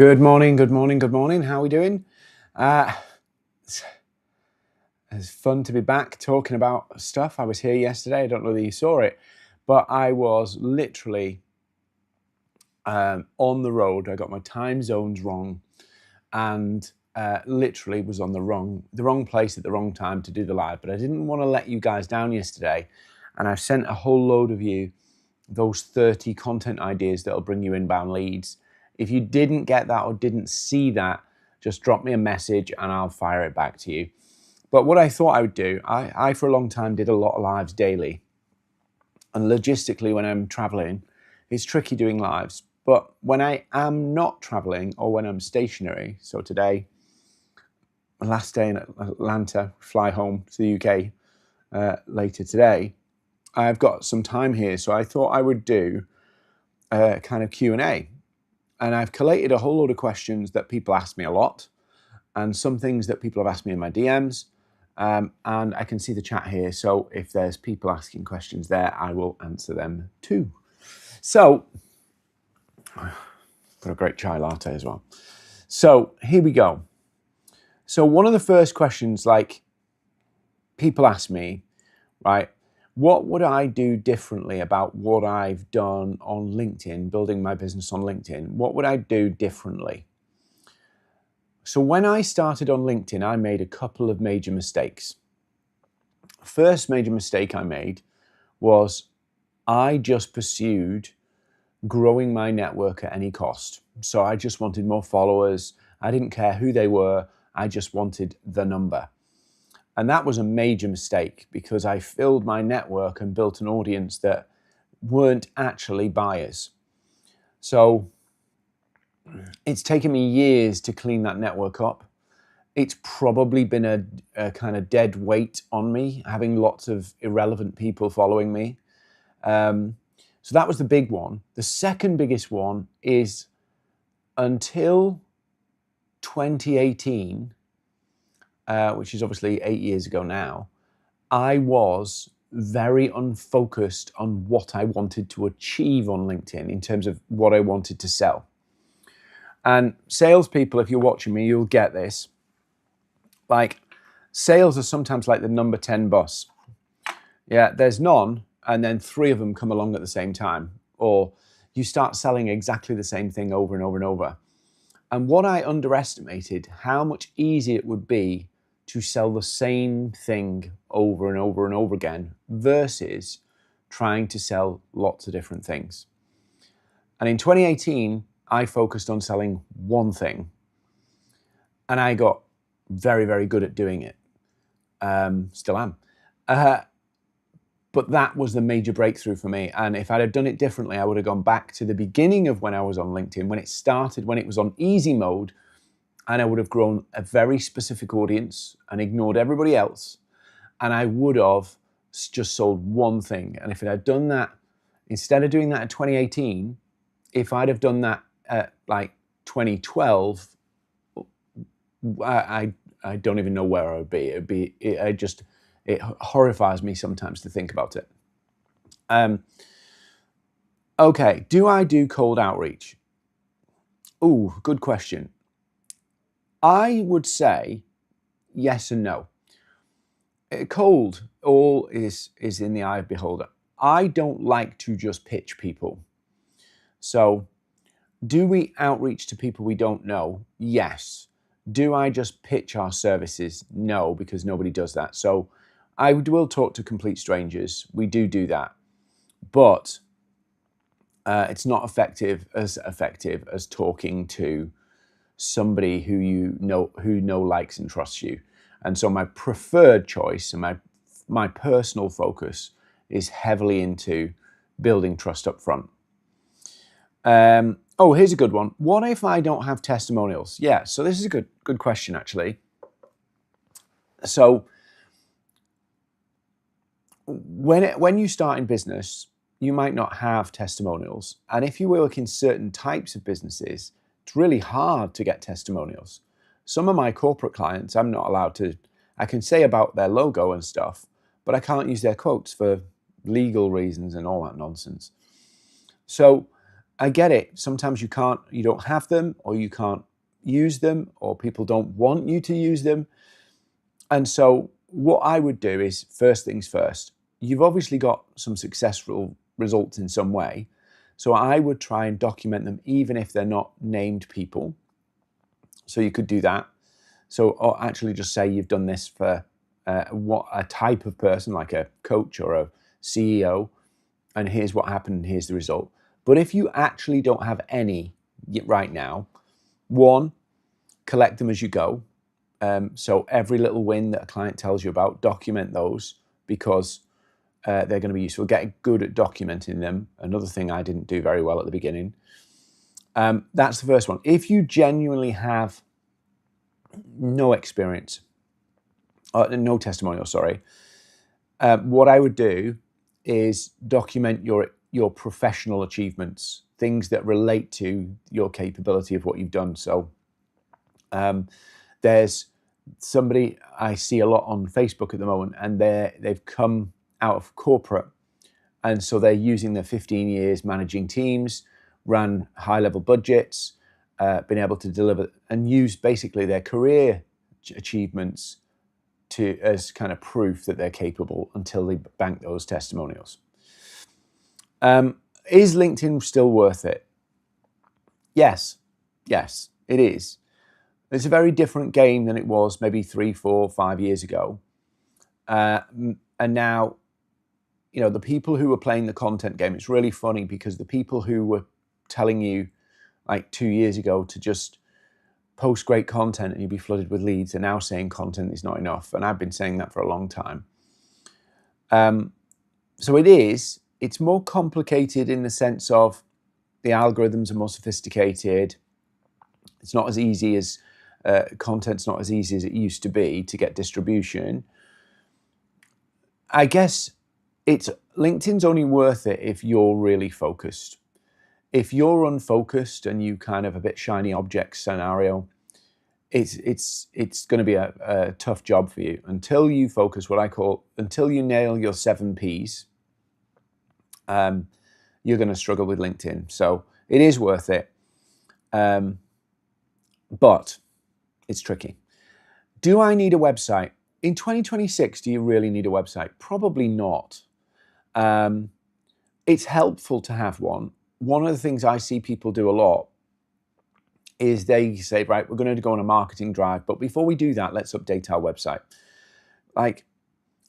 Good morning, good morning, good morning. How are we doing? It's fun to be back talking about stuff. I was here yesterday. I don't know that you saw it, but I was literally on the road. I got my time zones wrong and literally was on the wrong place at the wrong time to do the live. But I didn't want to let you guys down yesterday. And I sent a whole load of you those 30 content ideas that'll bring you inbound leads. If you didn't get that or didn't see that, just drop me a message and I'll fire it back to you. But what I thought I would do, I for a long time did a lot of lives daily. And logistically, when I'm traveling, it's tricky doing lives. But when I am not traveling or when I'm stationary, so today, last day in Atlanta, fly home to the UK later today, I've got some time here. So I thought I would do a kind of Q&A. And I've collated a whole load of questions that people ask me a lot and some things that people have asked me in my DMs. And I can see the chat here. So if there's people asking questions there, I will answer them too. So, got a great chai latte as well. So here we go. So one of the first questions, like people ask me, right, what would I do differently about what I've done on LinkedIn, building my business on LinkedIn? What would I do differently? So when I started on LinkedIn, I made a couple of major mistakes. First major mistake I made was I just pursued growing my network at any cost. So I just wanted more followers. I didn't care who they were. I just wanted the number. And that was a major mistake because I filled my network and built an audience that weren't actually buyers. So it's taken me years to clean that network up. It's probably been a kind of dead weight on me, having lots of irrelevant people following me. So that was the big one. The second biggest one is until 2018, which is obviously 8 years ago now, I was very unfocused on what I wanted to achieve on LinkedIn in terms of what I wanted to sell. And salespeople, if you're watching me, you'll get this. Like, sales are sometimes like the number 10 bus. Yeah, there's none, and then 3 of them come along at the same time. Or you start selling exactly the same thing over and over and over. And what I underestimated, how much easier it would be to sell the same thing over and over and over again versus trying to sell lots of different things. And in 2018, I focused on selling one thing and I got very, very good at doing it. Still am. But that was the major breakthrough for me. And if I'd have done it differently, I would have gone back to the beginning of when I was on LinkedIn, when it started, when it was on easy mode, and I would have grown a very specific audience and ignored everybody else. And I would have just sold one thing. And if I'd done that, instead of doing that in 2018, if I'd have done that at like 2012, I don't even know where I would be. It horrifies me sometimes to think about it. Okay, do I do cold outreach? Ooh, good question. I would say yes and no. Cold, all is in the eye of the beholder. I don't like to just pitch people. So, do we outreach to people we don't know? Yes. Do I just pitch our services? No, because nobody does that. So, I will talk to complete strangers. We do that. But it's not effective as talking to somebody who know, likes and trusts you. And so my preferred choice and my personal focus is heavily into building trust up front. Oh, here's a good one. What if I don't have testimonials? Yeah, so this is a good question, actually. So when you start in business, you might not have testimonials. And if you work in certain types of businesses, it's really hard to get testimonials. Some of my corporate clients, I'm not allowed to, I can say about their logo and stuff, but I can't use their quotes for legal reasons and all that nonsense. So I get it. Sometimes you don't have them, or you can't use them, or people don't want you to use them. And so what I would do is, first things first, you've obviously got some successful results in some way. So I would try and document them, even if they're not named people. So you could do that. So, or actually just say you've done this for what a type of person, like a coach or a CEO, and here's what happened, and here's the result. But if you actually don't have any right now, one, collect them as you go. So every little win that a client tells you about, document those, because they're going to be useful. Get good at documenting them. Another thing I didn't do very well at the beginning. That's the first one. If you genuinely have no experience, no testimonial, sorry, what I would do is document your professional achievements, things that relate to your capability of what you've done. So there's somebody I see a lot on Facebook at the moment, and they've come out of corporate, and so they're using their 15 years managing teams, ran high-level budgets, been able to deliver, and use basically their career achievements as kind of proof that they're capable until they bank those testimonials. Is LinkedIn still worth it? Yes, it is. It's a very different game than it was maybe 3, 4, 5 years ago. And now, the people who were playing the content game, it's really funny because the people who were telling you like 2 years ago to just post great content and you'd be flooded with leads are now saying content is not enough. And I've been saying that for a long time. So it's more complicated in the sense of the algorithms are more sophisticated. It's not as easy as content's not as easy as it used to be to get distribution. I guess LinkedIn's only worth it if you're really focused. If you're unfocused and you kind of a bit shiny object scenario, it's going to be a tough job for you until you focus, until you nail your 7 Ps. You're going to struggle with LinkedIn. So it is worth it. But it's tricky. Do I need a website? In 2026, do you really need a website? Probably not. It's helpful to have one. One of the things I see people do a lot is they say, right, we're going to go on a marketing drive, but before we do that, let's update our website. Like,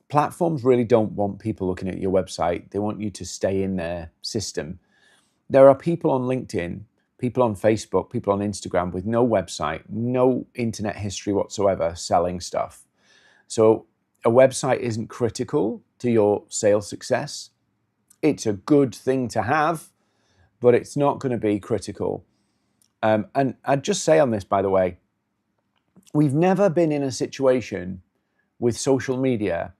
platforms really don't want people looking at your website. They want you to stay in their system. There are people on LinkedIn, people on Facebook, people on Instagram with no website, no internet history whatsoever, selling stuff. So a website isn't critical to your sales success. It's a good thing to have, but it's not going to be critical. And I'd just say on this, by the way, we've never been in a situation with social media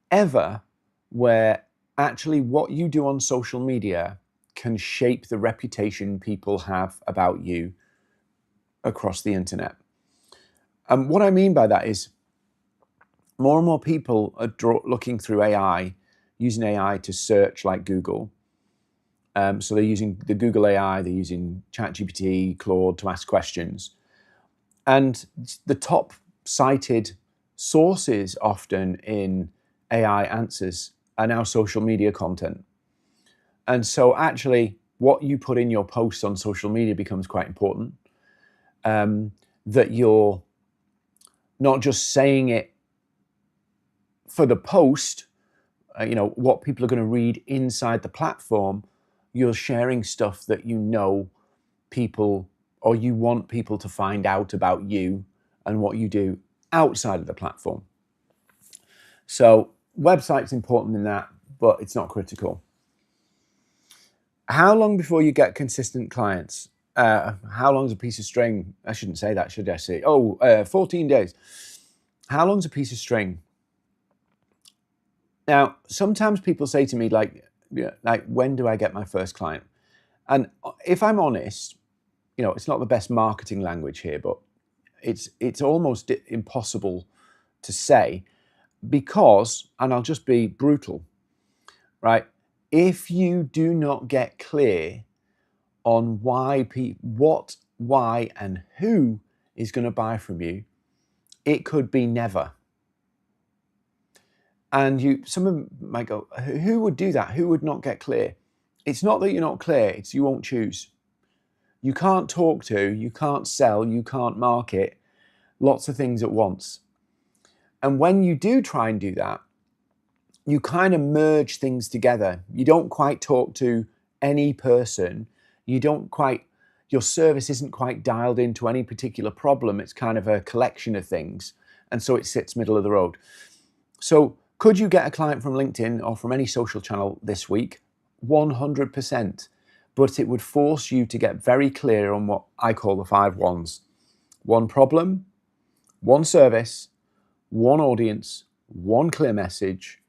ever where actually what you do on social media can shape the reputation people have about you across the internet. And what I mean by that is more and more people are looking through AI, using AI to search like Google. So they're using the Google AI, they're using ChatGPT, Claude to ask questions. And the top cited sources often in AI answers are now social media content. And so actually what you put in your posts on social media becomes quite important. That you're not just saying it for the post, what people are going to read inside the platform. You're sharing stuff that people, or you want people to find out about you and what you do outside of the platform. So website's important in that, but it's not critical. How long before you get consistent clients? How long's a piece of string? I shouldn't say that, should I say? 14 days. How long's a piece of string? Now, sometimes people say to me, like, when do I get my first client? And if I'm honest, it's not the best marketing language here, but it's almost impossible to say because, and I'll just be brutal, right? If you do not get clear on what, why, and who is going to buy from you, it could be never. And some of them might go, who would do that? Who would not get clear? It's not that you're not clear, it's you won't choose. You can't talk to, you can't sell, you can't market lots of things at once. And when you do try and do that, you kind of merge things together. You don't quite talk to any person. Your service isn't quite dialed into any particular problem. It's kind of a collection of things. And so it sits middle of the road. So could you get a client from LinkedIn or from any social channel this week? 100%. But it would force you to get very clear on what I call the 5 1s. One problem, one service, one audience, one clear message,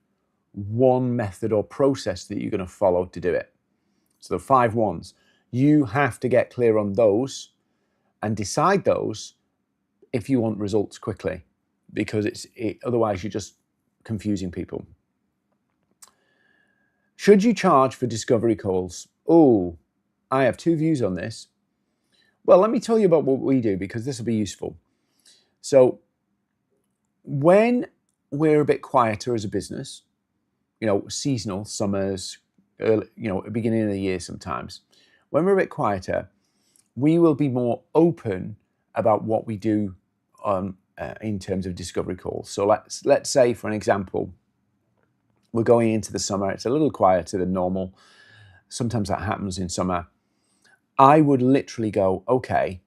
one method or process that you're going to follow to do it. So the 5 1s. You have to get clear on those and decide those if you want results quickly, because otherwise you're just confusing people. Should you charge for discovery calls? Oh, I have 2 views on this. Well, let me tell you about what we do, because this will be useful. So when we're a bit quieter as a business, seasonal, summers, early, beginning of the year sometimes, when we're a bit quieter, we will be more open about what we do in terms of discovery calls. So let's say, for an example, we're going into the summer. It's a little quieter than normal. Sometimes that happens in summer. I would literally go, okay,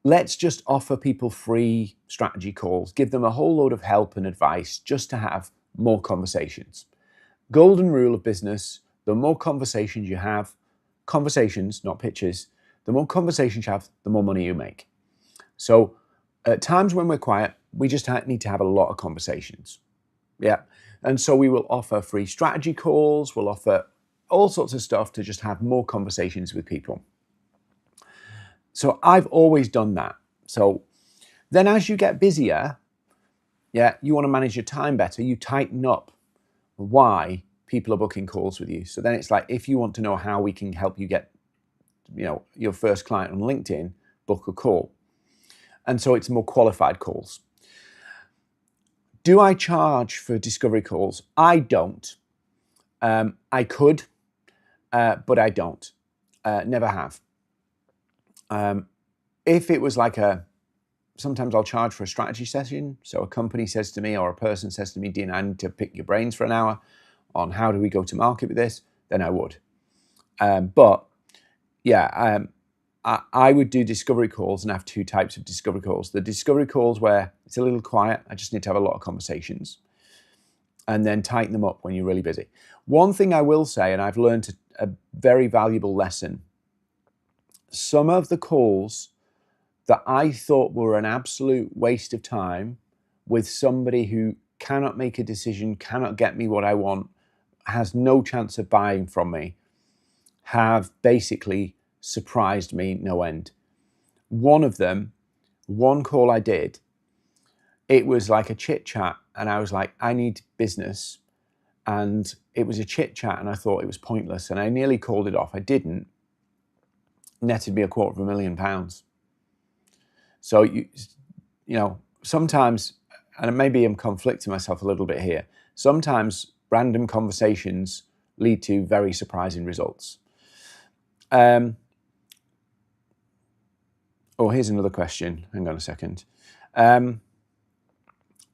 let's just offer people free strategy calls, give them a whole load of help and advice just to have more conversations. Golden rule of business: the more conversations you have, conversations, not pitches, the more conversations you have, the more money you make. So at times when we're quiet, we just need to have a lot of conversations. Yeah. And so we will offer free strategy calls. We'll offer all sorts of stuff to just have more conversations with people. So I've always done that. So then as you get busier, you want to manage your time better, you tighten up why people are booking calls with you. So then it's like, if you want to know how we can help you get, your first client on LinkedIn, book a call. And so it's more qualified calls. Do I charge for discovery calls? I don't. I could, but I don't. Never have. If it was like sometimes I'll charge for a strategy session. So a company says to me, or a person says to me, Dean, I need to pick your brains for an hour on how do we go to market with this, then I would. I would do discovery calls and have 2 types of discovery calls. The discovery calls where it's a little quiet, I just need to have a lot of conversations, and then tighten them up when you're really busy. One thing I will say, and I've learned a very valuable lesson, some of the calls that I thought were an absolute waste of time with somebody who cannot make a decision, cannot get me what I want, has no chance of buying from me, have basically surprised me no end. One of them, one call I did, it was like a chit chat, and I was like, I need business. And it was a chit chat, and I thought it was pointless, and I nearly called it off. I didn't. Netted me £250,000. So sometimes, and maybe I'm conflicting myself a little bit here, sometimes random conversations lead to very surprising results. Here's another question. Hang on a second.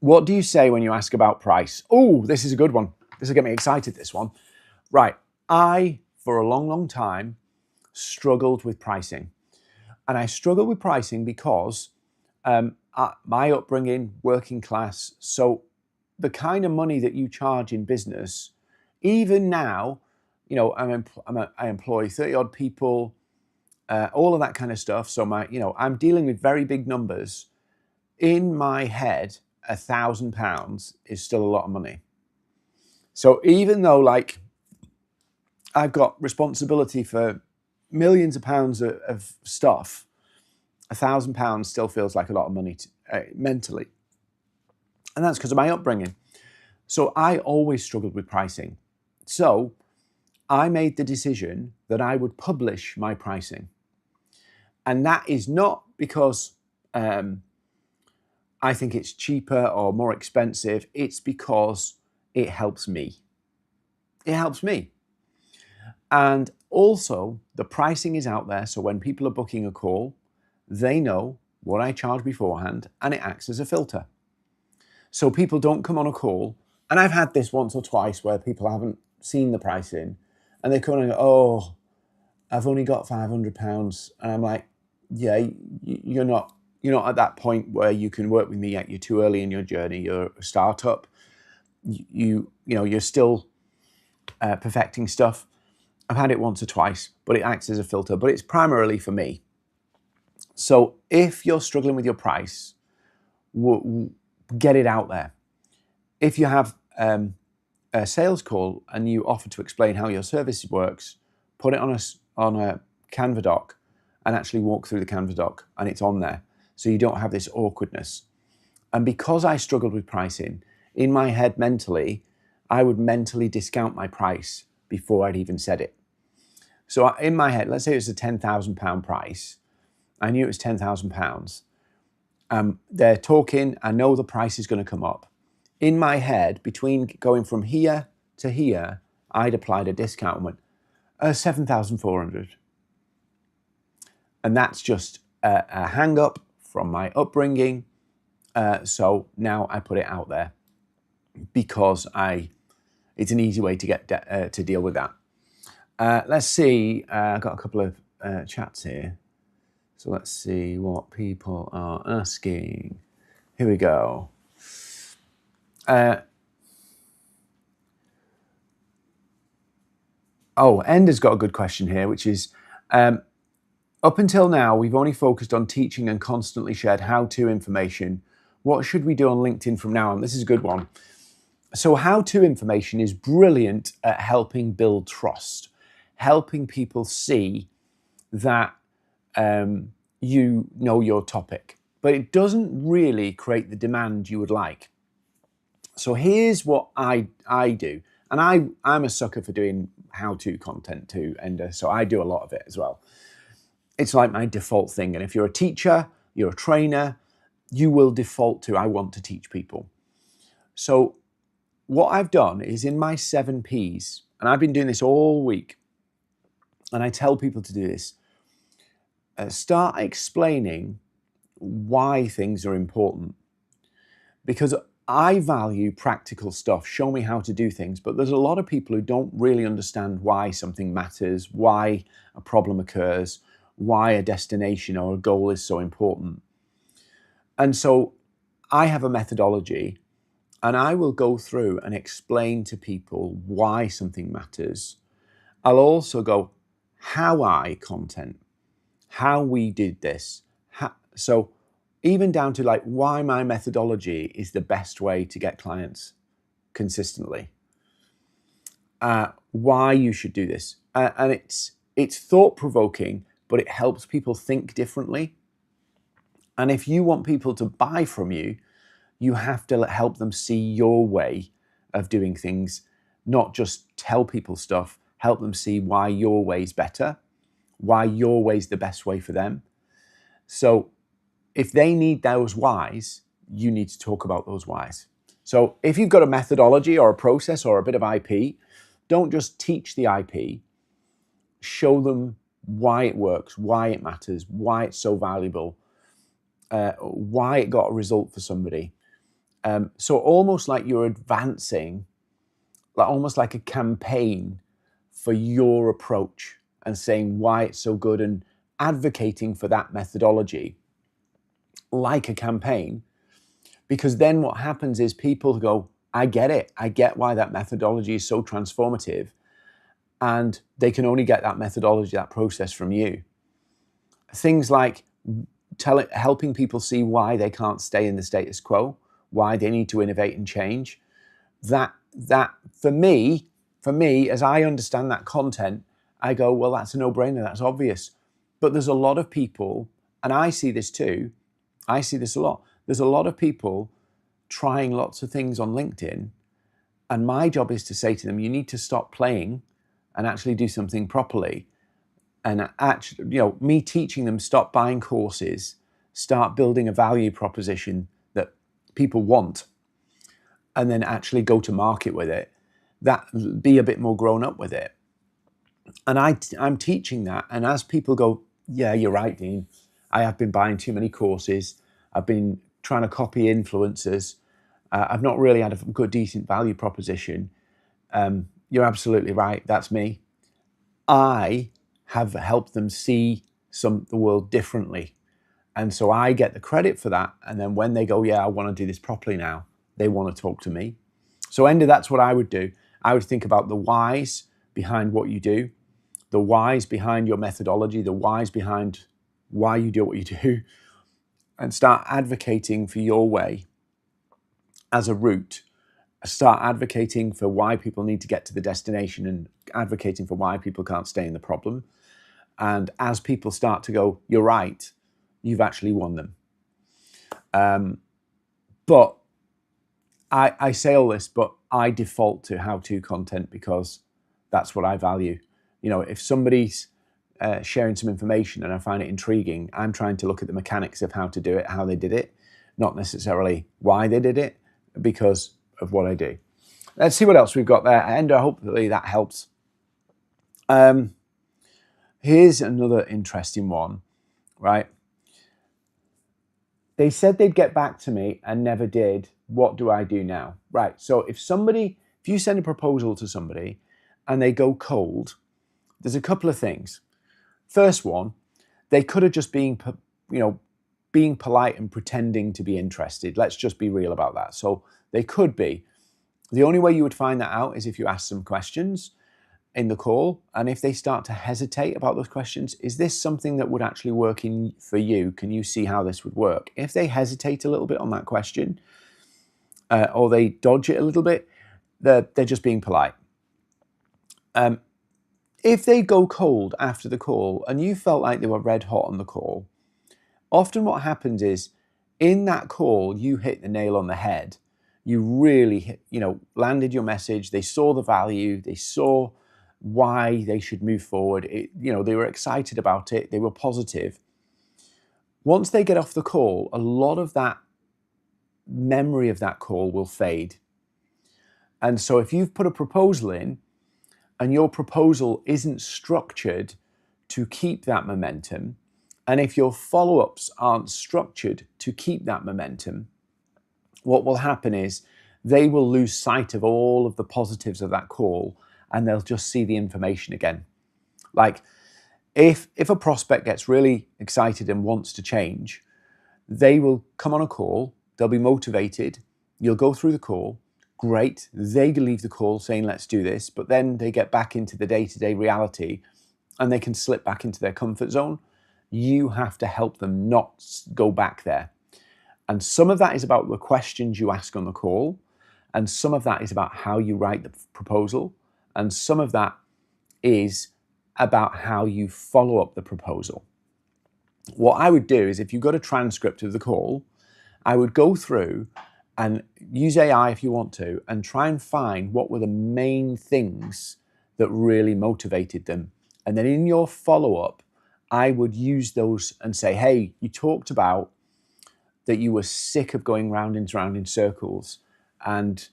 What do you say when you ask about price? Oh, this is a good one. This will get me excited, this one. Right. I, for a long, long time, struggled with pricing. And I struggled with pricing because my upbringing, working class, so the kind of money that you charge in business, even now, I employ 30 odd people, all of that kind of stuff. So I'm dealing with very big numbers. In my head, £1,000 is still a lot of money. So even though I've got responsibility for millions of pounds of stuff, £1,000 still feels like a lot of money mentally. And that's because of my upbringing. So I always struggled with pricing. So I made the decision that I would publish my pricing. And that is not because I think it's cheaper or more expensive. It's because it helps me. It helps me. And also, the pricing is out there. So when people are booking a call, they know what I charge beforehand, and it acts as a filter. So people don't come on a call. And I've had this once or twice where people haven't seen the pricing and they come on and go, oh, I've only got £500. And I'm like, yeah, you're not at that point where you can work with me yet. You're too early in your journey. You're a startup. You're still perfecting stuff. I've had it once or twice, but it acts as a filter, but it's primarily for me. So if you're struggling with your price, get it out there. If you have a sales call and you offer to explain how your service works, put it on a Canva doc and actually walk through the Canva doc, and it's on there. So you don't have this awkwardness. And because I struggled with pricing, in my head mentally, I would mentally discount my price before I'd even said it. So in my head, let's say it was a £10,000 price. I knew it was £10,000. They're talking, I know the price is going to come up. In my head, between going from here to here, I'd applied a discount and went, 7,400. And that's just a hang up from my upbringing. So now I put it out there because it's an easy way to get to deal with that. Let's see, I've got a couple of chats here. So let's see what people are asking. Here we go. Ender's got a good question here, which is, up until now, we've only focused on teaching and constantly shared how-to information. What should we do on LinkedIn from now on? This is a good one. So how-to information is brilliant at helping build trust, helping people see that you know your topic, but it doesn't really create the demand you would like. So here's what I do, and I'm a sucker for doing how-to content too, and so I do a lot of it as well. It's like my default thing, and if you're a teacher, you're a trainer, you will default to, I want to teach people. So what I've done is in my 7 Ps, and I've been doing this all week, and I tell people to do this, start explaining why things are important. Because I value practical stuff, show me how to do things, but there's a lot of people who don't really understand why something matters, why a problem occurs, why a destination or a goal is so important. And so I have a methodology, and I will go through and explain to people why something matters. I'll also go how I content, how we did this. So even down to like why my methodology is the best way to get clients consistently. Why you should do this. And it's thought-provoking, but it helps people think differently. And if you want people to buy from you, you have to help them see your way of doing things, not just tell people stuff, help them see why your way's better, why your way's the best way for them. So if they need those whys, you need to talk about those whys. So if you've got a methodology or a process or a bit of IP, don't just teach the IP, show them why it works, why it matters, why it's so valuable, why it got a result for somebody. So almost like you're advancing, almost like a campaign for your approach and saying why it's so good and advocating for that methodology like a campaign, because then what happens is people go, I get it. I get why that methodology is so transformative, and they can only get that methodology, that process from you. Things like helping people see why they can't stay in the status quo, why they need to innovate and change. That for me, as I understand that content, I go, well, that's a no-brainer, that's obvious. But there's a lot of people, and I see this too, I see this a lot. There's a lot of people trying lots of things on LinkedIn, and my job is to say to them, you need to stop playing and actually do something properly. And actually, me teaching them, stop buying courses, start building a value proposition that people want, and then actually go to market with it, that be a bit more grown up with it. And I'm teaching that. And as people go, yeah, you're right, Dean, I have been buying too many courses. I've been trying to copy influencers. I've not really had a good, decent value proposition. You're absolutely right. That's me. I have helped them see the world differently. And so I get the credit for that. And then when they go, yeah, I want to do this properly now, they want to talk to me. So Enda, that's what I would do. I would think about the whys behind what you do, the whys behind your methodology, the whys behind why you do what you do, and start advocating for your way as a route. Start advocating for why people need to get to the destination and advocating for why people can't stay in the problem. And as people start to go, you're right, you've actually won them. But I say all this, but I default to how-to content because that's what I value. If somebody's sharing some information and I find it intriguing, I'm trying to look at the mechanics of how to do it, how they did it, not necessarily why they did it, because of what I do. Let's see what else we've got there, and hopefully that helps. Here's another interesting one, right? They said they'd get back to me and never did. What do I do now? Right, so if you send a proposal to somebody and they go cold, there's a couple of things. First one, they could have just been, being polite and pretending to be interested. Let's just be real about that. So they could be. The only way you would find that out is if you ask some questions in the call. And if they start to hesitate about those questions, is this something that would actually work for you? Can you see how this would work? If they hesitate a little bit on that question, or they dodge it a little bit, they're just being polite. If they go cold after the call and you felt like they were red hot on the call, often what happens is in that call, you hit the nail on the head. You really, landed your message. They saw the value. They saw why they should move forward. They were excited about it. They were positive. Once they get off the call, a lot of that memory of that call will fade. And so if you've put a proposal in and your proposal isn't structured to keep that momentum, and if your follow-ups aren't structured to keep that momentum, what will happen is they will lose sight of all of the positives of that call and they'll just see the information again. Like if a prospect gets really excited and wants to change, they will come on a call, they'll be motivated, you'll go through the call, great, they leave the call saying, let's do this, but then they get back into the day-to-day reality and they can slip back into their comfort zone. You have to help them not go back there. And some of that is about the questions you ask on the call, and some of that is about how you write the proposal, and some of that is about how you follow up the proposal. What I would do is if you've got a transcript of the call, I would go through and use AI if you want to, and try and find what were the main things that really motivated them. And then in your follow-up, I would use those and say, hey, you talked about that you were sick of going round and round in circles and,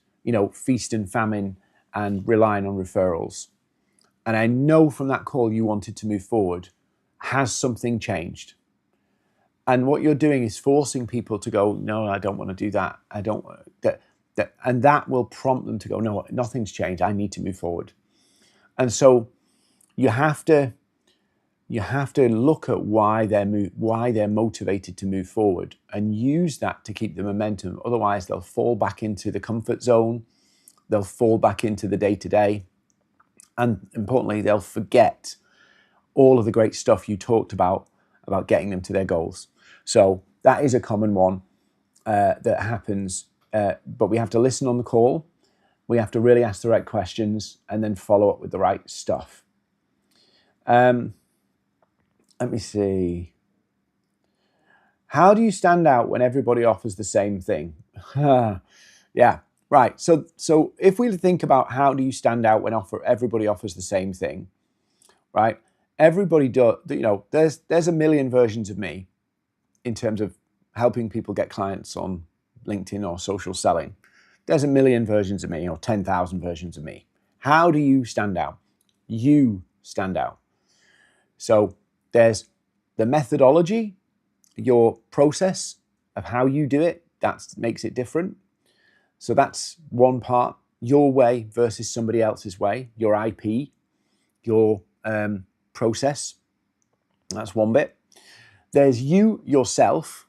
feast and famine and relying on referrals. And I know from that call you wanted to move forward. Has something changed? And what you're doing is forcing people to go, no, I don't want to do that. I don't want that. And that will prompt them to go, no, nothing's changed. I need to move forward. And so you have to look at why they're motivated to move forward and use that to keep the momentum. Otherwise, they'll fall back into the comfort zone. They'll fall back into the day-to-day. And importantly, they'll forget all of the great stuff you talked about getting them to their goals. So that is a common one that happens. But we have to listen on the call. We have to really ask the right questions and then follow up with the right stuff. Let me see. How do you stand out when everybody offers the same thing? Yeah, Right. So if we think about how do you stand out when everybody offers the same thing, right? Everybody does. You know, there's a million versions of me in terms of helping people get clients on LinkedIn or social selling. There's a million versions of me or 10,000 versions of me. How do you stand out? You stand out. So there's the methodology, your process of how you do it, that makes it different. So that's one part, your way versus somebody else's way, your IP, your process. That's one bit. There's you, yourself.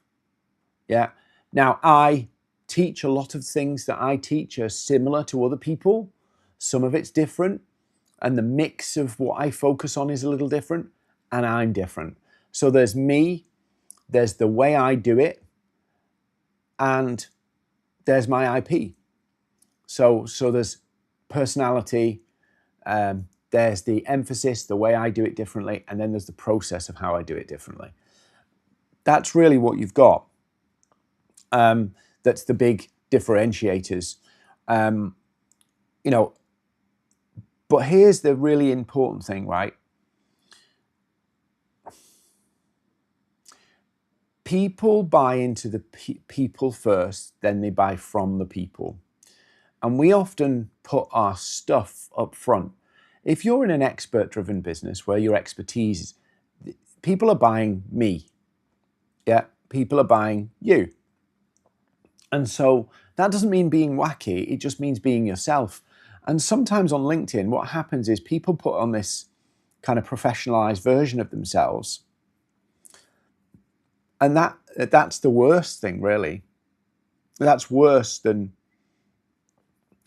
Yeah. Now, I teach a lot of things that I teach are similar to other people. Some of it's different. And the mix of what I focus on is a little different. And I'm different. So there's me, there's the way I do it, and there's my IP. So there's personality, there's the emphasis, the way I do it differently, and then there's the process of how I do it differently. That's really what you've got. That's the big differentiators. You know, but here's the really important thing, right? People buy into the people first, then they buy from the people. And we often put our stuff up front. If you're in an expert-driven business where your expertise is, people are buying me. Yeah, people are buying you. And so that doesn't mean being wacky, it just means being yourself. And sometimes on LinkedIn, what happens is people put on this kind of professionalized version of themselves. And that's the worst thing, really. That's worse than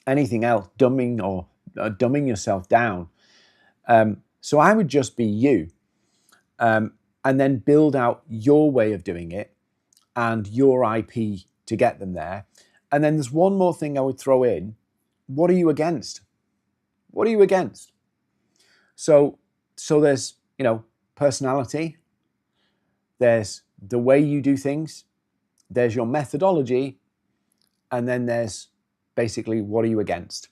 anything else, dumbing yourself down. So I would just be you, and then build out your way of doing it and your IP to get them there. And then there's one more thing I would throw in. What are you against? What are you against? So there's, you know, personality, there's the way you do things, there's your methodology, and then there's basically what are you against?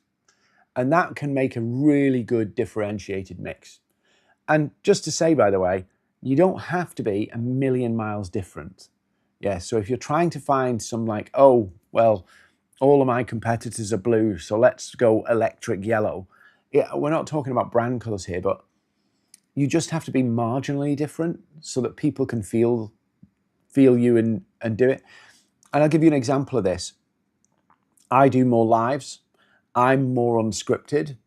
And that can make a really good differentiated mix. And just to say, by the way, you don't have to be a million miles different. Yeah, so if you're trying to find some like, oh, well, all of my competitors are blue, so let's go electric yellow. Yeah, we're not talking about brand colors here, but you just have to be marginally different so that people can feel you and do it. And I'll give you an example of this. I do more lives. I'm more unscripted.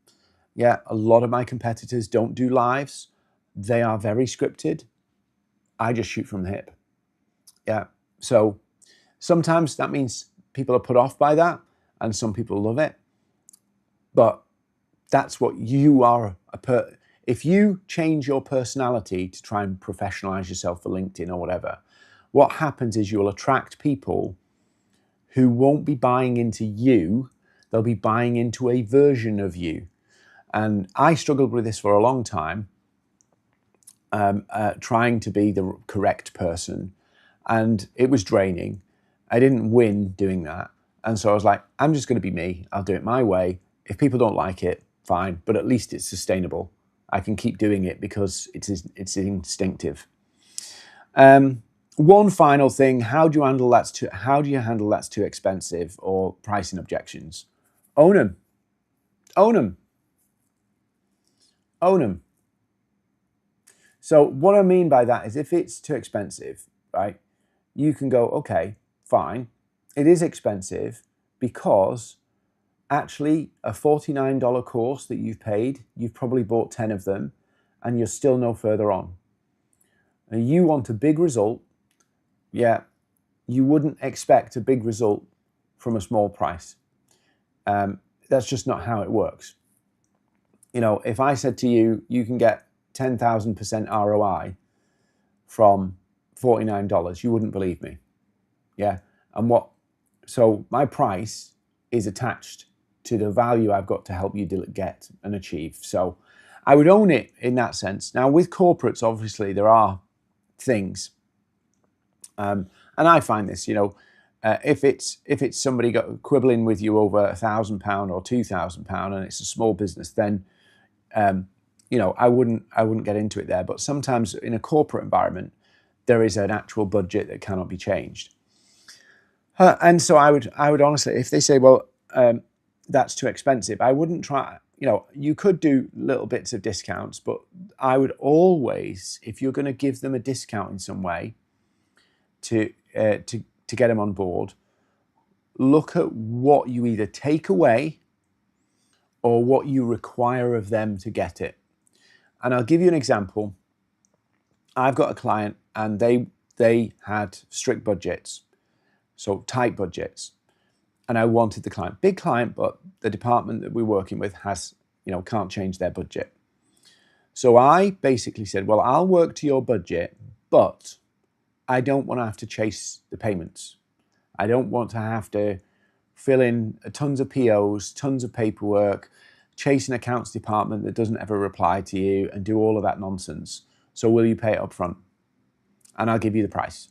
Yeah, a lot of my competitors don't do lives. They are very scripted. I just shoot from the hip. Yeah, so sometimes that means people are put off by that and some people love it. But that's what you are. If you change your personality to try and professionalize yourself for LinkedIn or whatever, what happens is you'll attract people who won't be buying into you, they'll be buying into a version of you. And I struggled with this for a long time, trying to be the correct person. And it was draining. I didn't win doing that. And so I was like, I'm just going to be me. I'll do it my way. If people don't like it, fine. But at least it's sustainable. I can keep doing it because it's instinctive. One final thing, how do you handle that's too expensive or pricing objections? Own them. Own them. Own them. So what I mean by that is if it's too expensive, right, you can go, okay, fine. It is expensive because actually a $49 course that you've paid, you've probably bought 10 of them and you're still no further on. And you want a big result. Yeah, you wouldn't expect a big result from a small price. That's just not how it works. You know, if I said to you, you can get 10,000% ROI from $49, you wouldn't believe me. Yeah, so my price is attached to the value I've got to help you get and achieve. So I would own it in that sense. Now with corporates, obviously there are things, and I find this, you know, If it's somebody quibbling with you over £1,000 or £2,000 and it's a small business, then I wouldn't get into it there. But sometimes in a corporate environment, there is an actual budget that cannot be changed. And so I would honestly, if they say, well, that's too expensive, I wouldn't try. You could do little bits of discounts, but I would always, if you're going to give them a discount in some way to get them on board, look at what you either take away or what you require of them to get it. And I'll give you an example. I've got a client and they had strict budgets, so tight budgets. And I wanted the client, big client, but the department that we're working with has, can't change their budget. So I basically said, well, I'll work to your budget, but I don't want to have to chase the payments. I don't want to have to fill in tons of POs, tons of paperwork, chase an accounts department that doesn't ever reply to you and do all of that nonsense. So will you pay it up front? And I'll give you the price.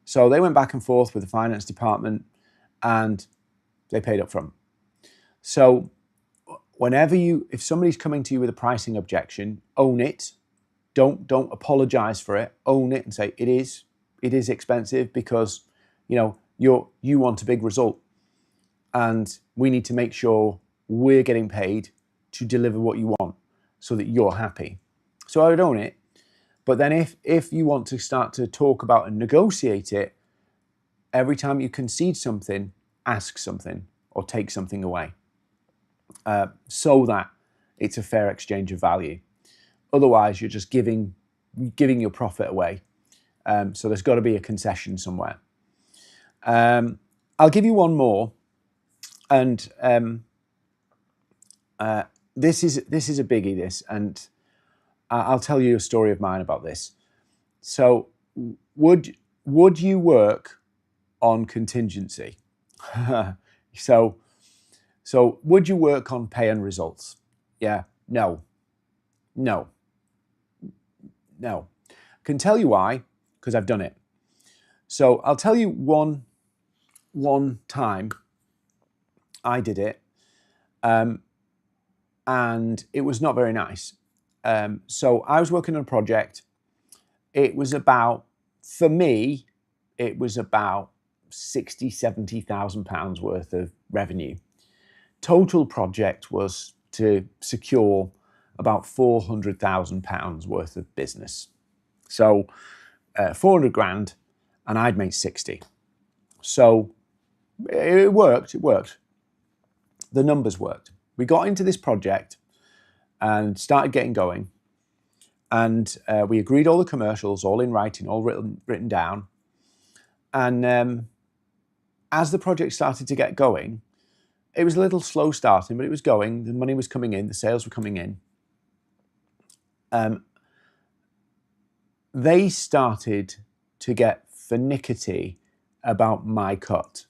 So they went back and forth with the finance department and they paid up front. So if somebody's coming to you with a pricing objection, own it. Don't apologize for it. Own it and say it is expensive because you want a big result, and we need to make sure we're getting paid to deliver what you want so that you're happy. So I would own it. But then if you want to start to talk about and negotiate it, every time you concede something, ask something or take something away, so that it's a fair exchange of value. Otherwise, you're just giving your profit away. So there's got to be a concession somewhere. I'll give you one more, and this is a biggie. And I'll tell you a story of mine about this. So, would you work on contingency? So would you work on pay and results? Yeah, no. I can tell you why, because I've done it. So I'll tell you one time I did it, and it was not very nice. So I was working on a project. It was about, for me, it was about £60,000-70,000 worth of revenue. Total project was to secure about £400,000 worth of business. So 400 grand, and I'd made 60. So it worked. The numbers worked. We got into this project and started getting going. And we agreed all the commercials, all in writing, all written down. And as the project started to get going, it was a little slow starting, but it was going. The money was coming in, the sales were coming in. They started to get finicky about my cut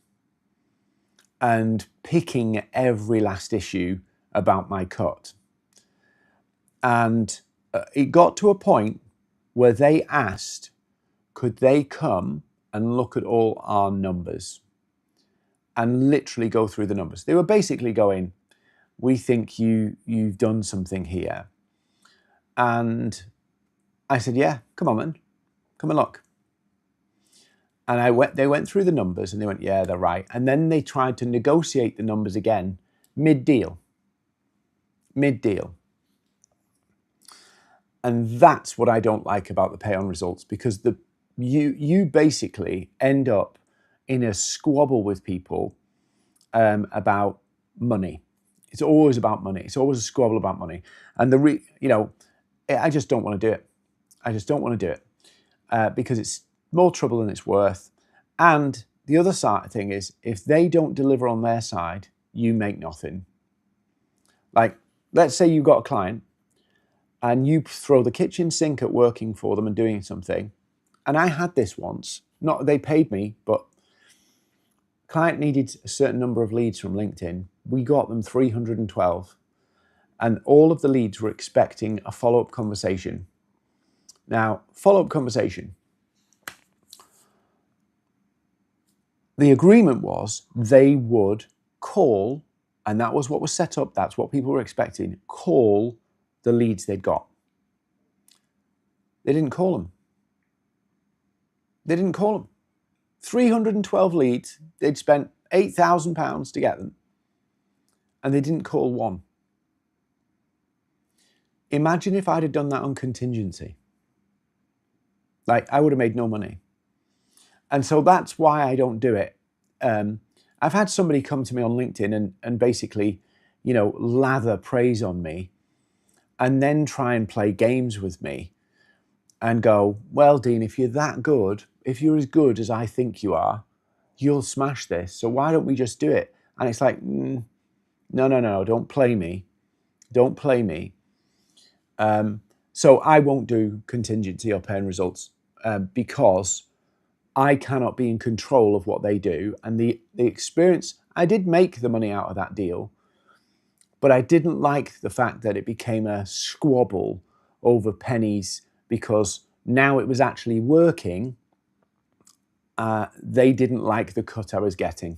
and picking every last issue about my cut. And it got to a point where they asked, could they come and look at all our numbers and literally go through the numbers? They were basically going, we think you've done something here. And I said, yeah, come on, man, come and look. And they went through the numbers and they went, yeah, they're right. And then they tried to negotiate the numbers again, mid-deal. And that's what I don't like about the pay on results, because you basically end up in a squabble with people about money. It's always about money. It's always a squabble about money. And I just don't want to do it. I just don't want to do it because it's more trouble than it's worth. And the other thing is, if they don't deliver on their side, you make nothing. Like, let's say you've got a client and you throw the kitchen sink at working for them and doing something. And I had this once. Not they paid me, but client needed a certain number of leads from LinkedIn. We got them 312. And all of the leads were expecting a follow-up conversation. Now, follow-up conversation. the agreement was they would call, and that was what was set up, that's what people were expecting, call the leads they'd got. They didn't call them. They didn't call them. 312 leads, they'd spent £8,000 to get them, and they didn't call one. Imagine if I'd have done that on contingency. Like, I would have made no money. And so that's why I don't do it. I've had somebody come to me on LinkedIn and basically, lather praise on me and then try and play games with me and go, well, Dean, if you're that good, if you're as good as I think you are, you'll smash this. So why don't we just do it? And it's like, no, don't play me. Don't play me. So I won't do contingency or paying results because I cannot be in control of what they do. And the experience, I did make the money out of that deal, but I didn't like the fact that it became a squabble over pennies because now it was actually working. They didn't like the cut I was getting,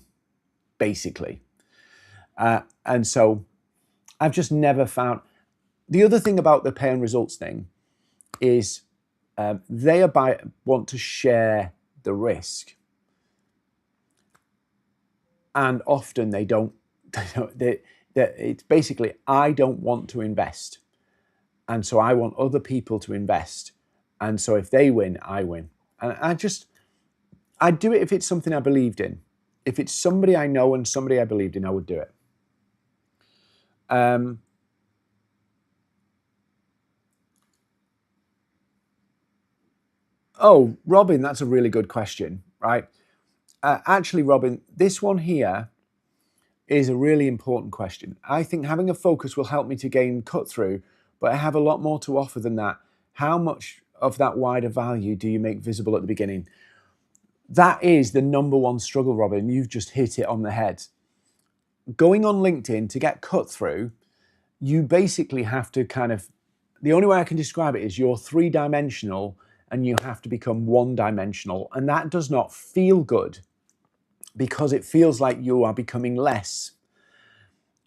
basically. And so I've just never found... The other thing about the pay and results thing is they want to share the risk. And often they don't. It's basically, I don't want to invest. And so I want other people to invest. And so if they win, I win. And I'd do it if it's something I believed in. If it's somebody I know and somebody I believed in, I would do it. Oh, Robin, that's a really good question, right? Actually, Robin, this one here is a really important question. I think having a focus will help me to gain cut through, but I have a lot more to offer than that. How much of that wider value do you make visible at the beginning? That is the number one struggle, Robin. You've just hit it on the head. Going on LinkedIn to get cut through, you basically have to the only way I can describe it is you're three-dimensional and you have to become one-dimensional. And that does not feel good because it feels like you are becoming less.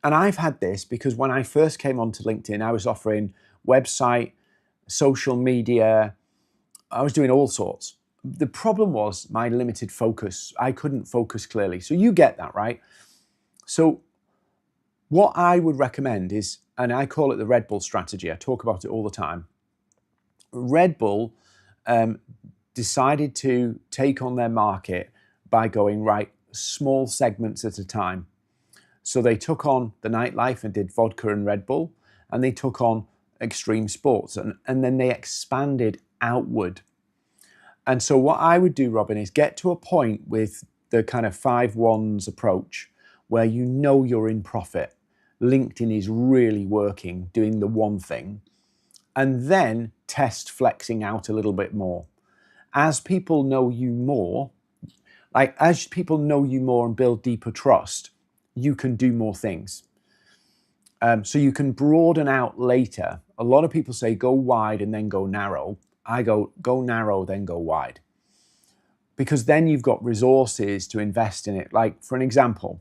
And I've had this because when I first came onto LinkedIn, I was offering website, social media, I was doing all sorts. The problem was my limited focus. I couldn't focus clearly. So you get that, right? So what I would recommend is, and I call it the Red Bull strategy. I talk about it all the time. Red Bull decided to take on their market by going, right, small segments at a time. So they took on the nightlife and did vodka and Red Bull, and they took on extreme sports, and then they expanded outward. And so what I would do, Robin, is get to a point with the kind of 5 1s approach where you know you're in profit. LinkedIn is really working, doing the one thing, and then test flexing out a little bit more. As people know you more, as people know you more and build deeper trust, you can do more things. So you can broaden out later. A lot of people say go wide and then go narrow. I go narrow, then go wide. Because then you've got resources to invest in it. Like, for an example,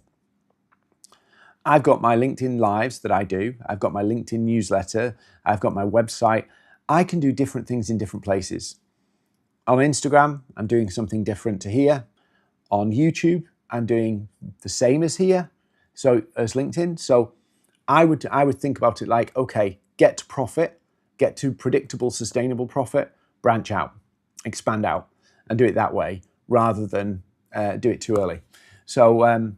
I've got my LinkedIn Lives that I do. I've got my LinkedIn newsletter. I've got my website. I can do different things in different places. On Instagram, I'm doing something different to here. On YouTube, I'm doing the same as here, so as LinkedIn. So I would think about it like, okay, get to profit, get to predictable, sustainable profit, branch out, expand out, and do it that way rather than do it too early. So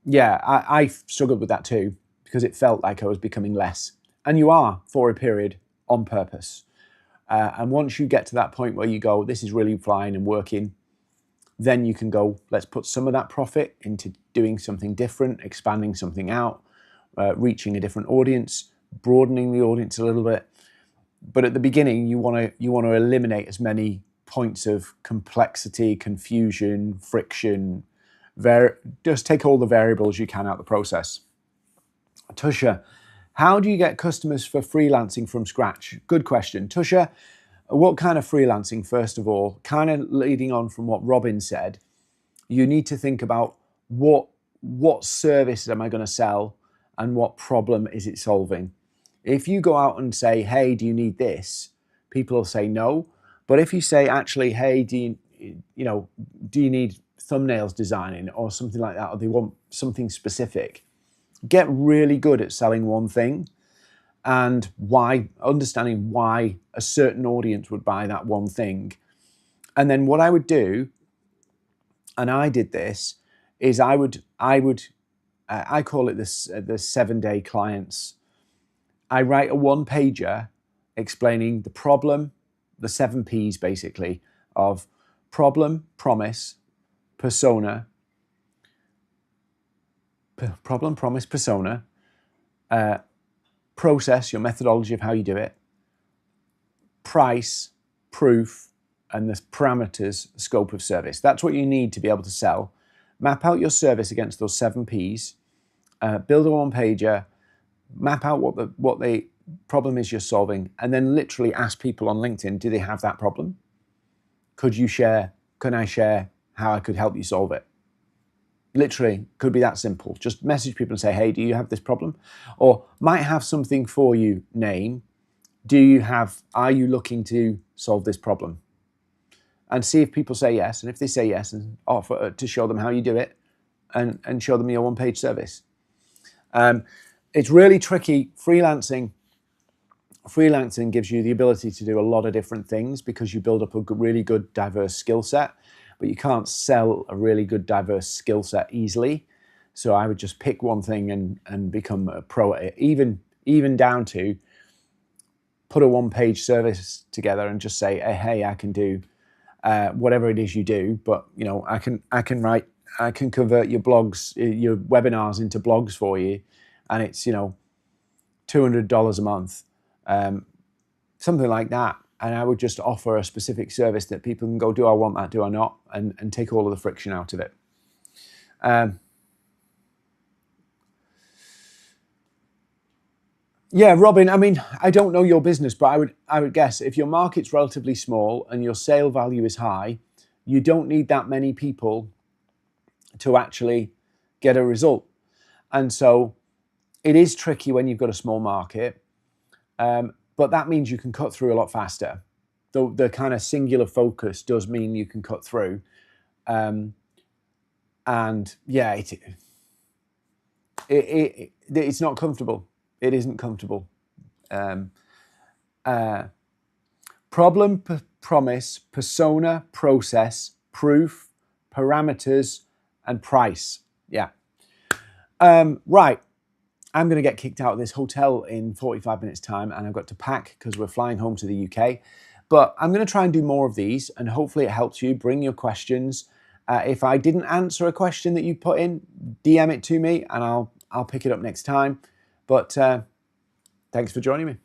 yeah, I struggled with that too because it felt like I was becoming less. And you are for a period on purpose. And once you get to that point where you go, this is really flying and working, then you can go, let's put some of that profit into doing something different, expanding something out, reaching a different audience, broadening the audience a little bit. But at the beginning, you want to eliminate as many points of complexity, confusion, friction. Just take all the variables you can out of the process. Tusha, how do you get customers for freelancing from scratch? Good question. Tusha, what kind of freelancing, first of all? Kind of leading on from what Robin said, you need to think about what service am I going to sell and what problem is it solving. If you go out and say, hey, do you need this? People will say no. But if you say, actually, hey, do you need thumbnails designing or something like that, or they want something specific, get really good at selling one thing and understanding why a certain audience would buy that one thing. And then what I would do, and I did this, is I call it this the 7-day clients. I write a one-pager explaining the problem, the 7 Ps basically, of problem, promise, persona, process, your methodology of how you do it, price, proof, and the parameters, scope of service. That's what you need to be able to sell. Map out your service against those 7 Ps, build a one-pager, map out what the problem is you're solving, and then literally ask people on LinkedIn, do they have that problem? Can I share how I could help you solve it? Literally, could be that simple. Just message people and say, hey, do you have this problem? Or might have something for you, name. Are you looking to solve this problem? And see if people say yes. And if they say yes, and offer to show them how you do it and show them your one-page service. It's really tricky. Freelancing gives you the ability to do a lot of different things because you build up a really good, diverse skill set, but you can't sell a really good, diverse skill set easily. So I would just pick one thing and become a pro at it, even down to put a one-page service together and just say, hey, I can do whatever it is you do, but I can convert your blogs, your webinars into blogs for you, and it's $200 a month, something like that. And I would just offer a specific service that people can go, do I want that, do I not, and take all of the friction out of it. Yeah, Robin, I mean, I don't know your business, but I would guess if your market's relatively small and your sale value is high, you don't need that many people to actually get a result. And so it is tricky when you've got a small market, but that means you can cut through a lot faster. The kind of singular focus does mean you can cut through. And yeah, it's not comfortable. It isn't comfortable. Problem, promise, persona, process, proof, parameters, and price. Yeah. Right. I'm going to get kicked out of this hotel in 45 minutes time, and I've got to pack because we're flying home to the UK. But I'm going to try and do more of these, and hopefully it helps you. Bring your questions. If I didn't answer a question that you put in, DM it to me, and I'll pick it up next time. But thanks for joining me.